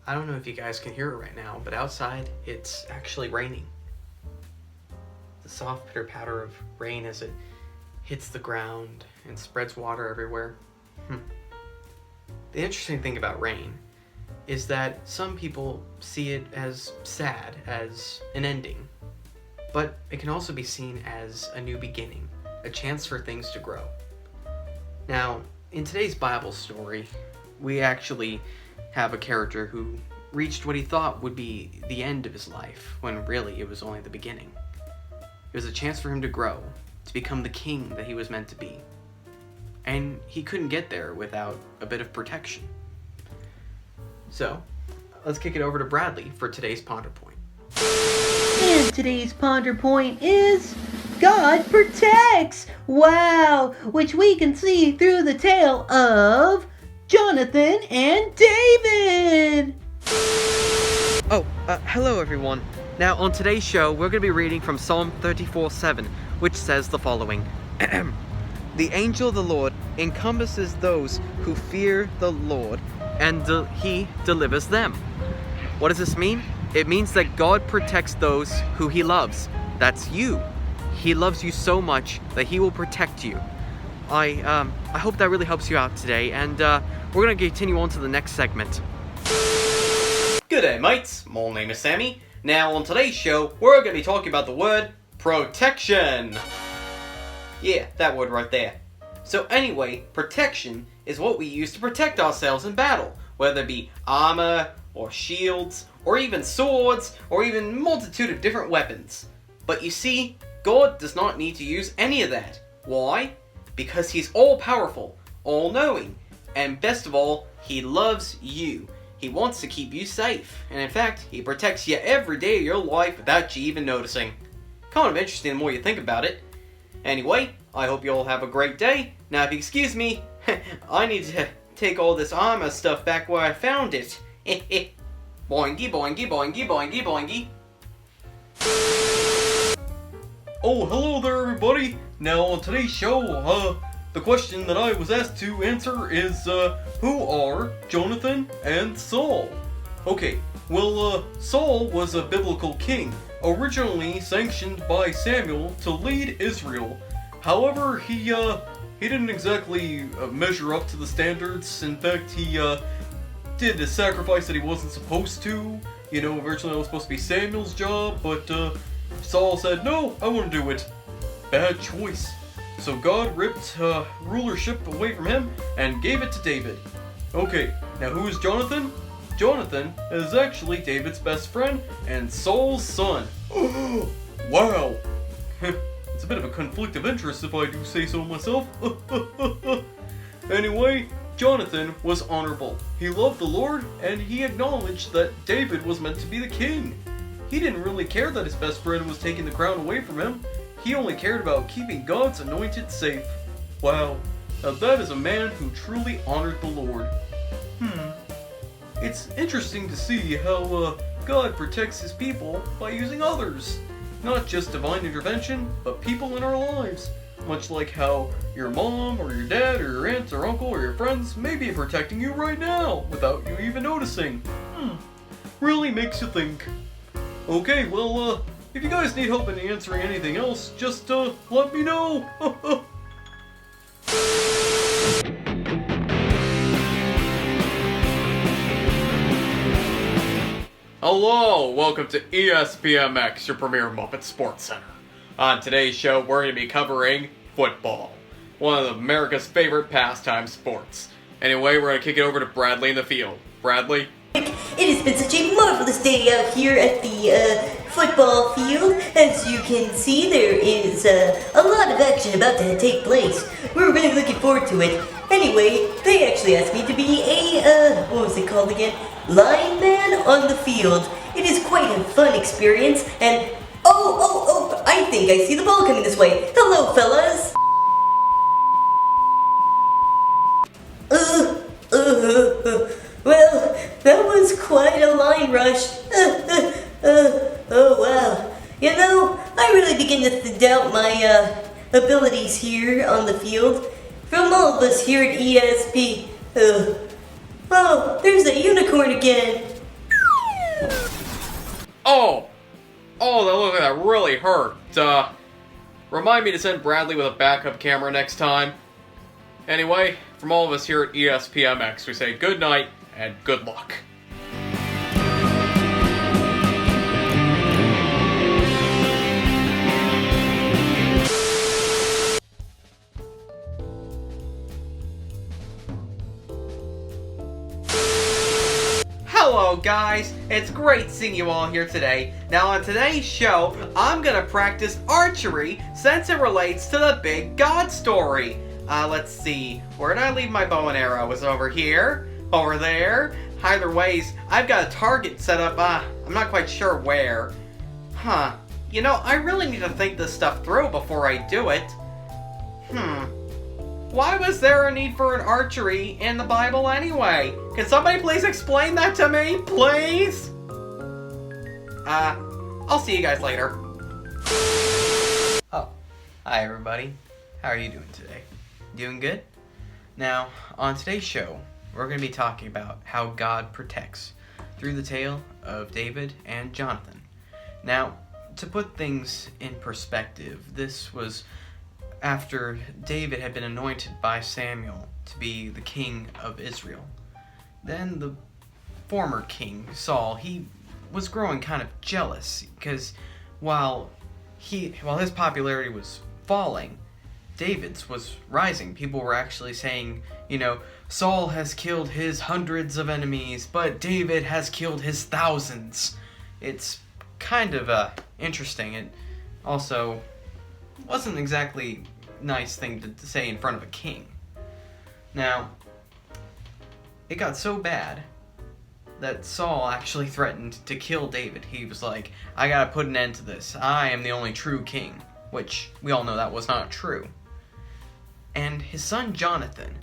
I don't know if you guys can hear it right now, but outside it's actually raining. The soft pitter-patter of rain as it hits the ground and spreads water everywhere. The interesting thing about rain is that some people see it as sad, as an ending. But it can also be seen as a new beginning, a chance for things to grow. Now, in today's Bible story, we actually have a character who reached what he thought would be the end of his life, when really it was only the beginning. It was a chance for him to grow, to become the king that he was meant to be. And he couldn't get there without a bit of protection. So, let's kick it over to Bradley for today's Ponder Point. And today's Ponder Point is God protects! Wow! Which we can see through the tale of Jonathan and David! Hello everyone. Now on today's show, we're going to be reading from Psalm 34:7, which says the following. The angel of the Lord encompasses those who fear the Lord, and he delivers them. What does this mean? It means that God protects those who he loves. That's you. He loves you so much that he will protect you. I hope that really helps you out today, and we're going to continue on to the next segment. G'day mates, my name is Sammy. Now on today's show, we're going to be talking about the word protection. Yeah, that word right there. So anyway, protection is what we use to protect ourselves in battle, whether it be armor, or shields, or even swords, or even a multitude of different weapons. But you see, God does not need to use any of that. Why? Because he's all-powerful, all-knowing, and best of all, he loves you. He wants to keep you safe, and in fact, he protects you every day of your life without you even noticing. Kind of interesting the more you think about it. Anyway, I hope you all have a great day. Now if you excuse me, I need to take all this armor stuff back where I found it. Boingy, boingy, boingy, boingy, boingy. Oh, hello there everybody! Now on today's show, the question that I was asked to answer is, who are Jonathan and Saul? Okay, well, Saul was a biblical king, originally sanctioned by Samuel to lead Israel. However, he didn't exactly measure up to the standards. In fact, he did a sacrifice that he wasn't supposed to. You know, originally it was supposed to be Samuel's job, but Saul said, no, I want to do it. Bad choice. So God ripped rulership away from him and gave it to David. Okay, now who is Jonathan? Jonathan is actually David's best friend and Saul's son. Wow! It's a bit of a conflict of interest if I do say so myself. Anyway, Jonathan was honorable. He loved the Lord, and he acknowledged that David was meant to be the king. He didn't really care that his best friend was taking the crown away from him. He only cared about keeping God's anointed safe. Wow, now that is a man who truly honored the Lord. It's interesting to see how God protects his people by using others. Not just divine intervention, but people in our lives. Much like how your mom, or your dad, or your aunt, or uncle, or your friends may be protecting you right now, without you even noticing. Really makes you think. Okay, well, if you guys need help in answering anything else, just, let me know. Hello, welcome to ESPMX, your premier Muppet Sports Center. On today's show, we're going to be covering football, one of America's favorite pastime sports. Anyway, we're going to kick it over to Bradley in the field. Bradley? It has been such a marvelous day out here at the football field. As you can see, there is a lot of action about to take place. We're really looking forward to it. Anyway, they actually asked me to be a, what was it called again? Lineman on the field. It is quite a fun experience, and oh, I think I see the ball coming this way. Hello, fellas. Well, that was quite a line rush. Oh wow. You know, I really begin to doubt my abilities here on the field. From all of us here at ESP. Oh, there's a unicorn again. Oh! Oh, that looked like that really hurt. Remind me to send Bradley with a backup camera next time. Anyway, from all of us here at ESPMX, we say good night and good luck. Hello guys, it's great seeing you all here today. Now on today's show, I'm gonna practice archery since it relates to the big God story. Let's see, where did I leave my bow and arrow? Was it over here? Over there? Either ways, I've got a target set up, I'm not quite sure where. You know, I really need to think this stuff through before I do it. Why was there a need for an archery in the Bible anyway? Can somebody please explain that to me, please? I'll see you guys later. Oh, hi everybody. How are you doing today? Doing good? Now, on today's show, we're going to be talking about how God protects through the tale of David and Jonathan. Now, to put things in perspective, this was after David had been anointed by Samuel to be the king of Israel. Then the former king, Saul, he was growing kind of jealous because while his popularity was falling, David's was rising. People were actually saying, you know, Saul has killed his hundreds of enemies, but David has killed his thousands. It's kind of interesting. It also wasn't exactly a nice thing to say in front of a king. Now, it got so bad that Saul actually threatened to kill David. He was like, I gotta put an end to this. I am the only true king. Which, we all know that was not true. And his son Jonathan,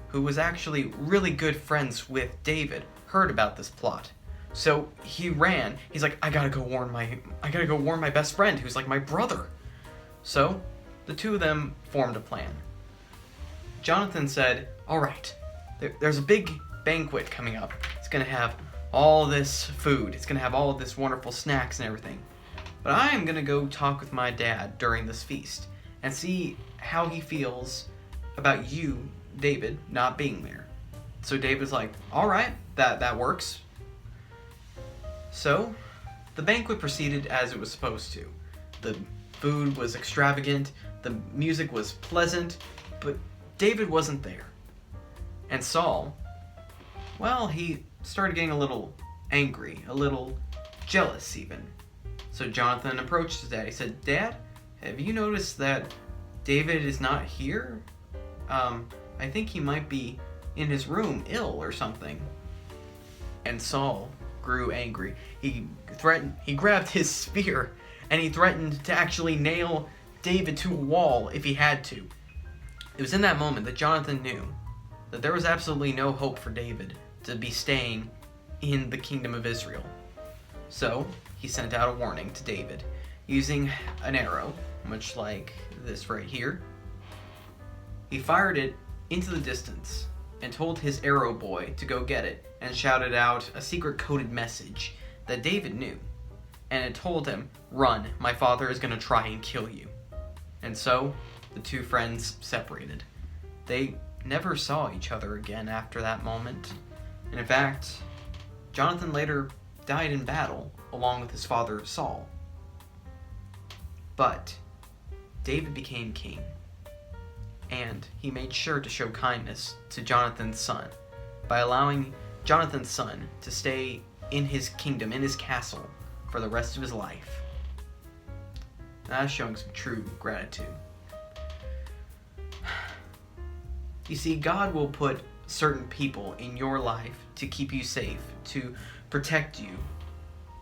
who was actually really good friends with David, heard about this plot. So he ran. He's like, I gotta go warn my best friend, who's like my brother. So the two of them formed a plan. Jonathan said, all right, there's a big banquet coming up. It's gonna have all this food. It's gonna have all of this wonderful snacks and everything. But I am gonna go talk with my dad during this feast and see how he feels about you, David, not being there. So David's like, all right, that works. So the banquet proceeded as it was supposed to. The food was extravagant, the music was pleasant, but David wasn't there. And Saul, well, he started getting a little angry, a little jealous even. So Jonathan approached his dad. He said, Dad, have you noticed that David is not here? I think he might be in his room ill or something. And Saul grew angry. He grabbed his spear and he threatened to actually nail David to a wall if he had to. It was in that moment that Jonathan knew that there was absolutely no hope for David to be staying in the kingdom of Israel. So he sent out a warning to David using an arrow, much like this right here. He fired it into the distance and told his arrow boy to go get it and shouted out a secret coded message that David knew. And it told him, run, my father is going to try and kill you. And so the two friends separated. They never saw each other again after that moment. And in fact, Jonathan later died in battle along with his father Saul. But David became king, and he made sure to show kindness to Jonathan's son by allowing Jonathan's son to stay in his kingdom, in his castle, for the rest of his life. That's showing some true gratitude. You see, God will put certain people in your life to keep you safe, to protect you.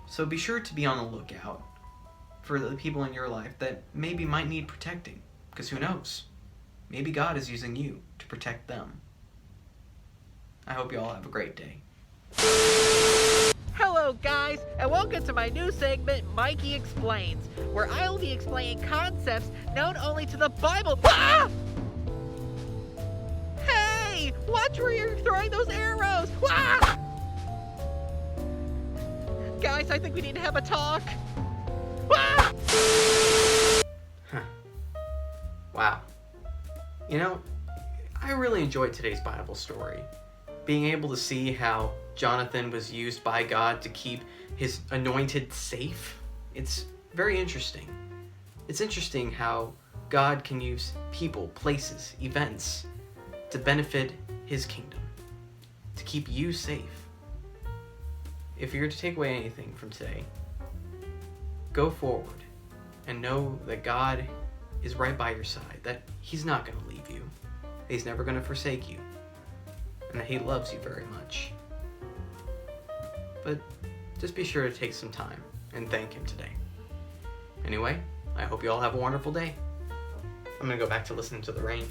So be sure to be on the lookout for the people in your life that maybe might need protecting, because who knows? Maybe God is using you to protect them. I hope you all have a great day. Hello guys, and welcome to my new segment, Mikey Explains, where I will be explaining concepts known only to the Bible. Ah! Hey! Watch where you're throwing those arrows! Ah! Guys, guys, I think we need to have a talk. Ah! Wow. You know, I really enjoyed today's Bible story. Being able to see how Jonathan was used by God to keep his anointed safe. It's very interesting. It's interesting how God can use people, places, events to benefit his kingdom, to keep you safe. If you're to take away anything from today, go forward and know that God is right by your side, that he's not going to leave you, that he's never going to forsake you, and that he loves you very much. But just be sure to take some time and thank him today. Anyway, I hope you all have a wonderful day. I'm going to go back to listening to the rain.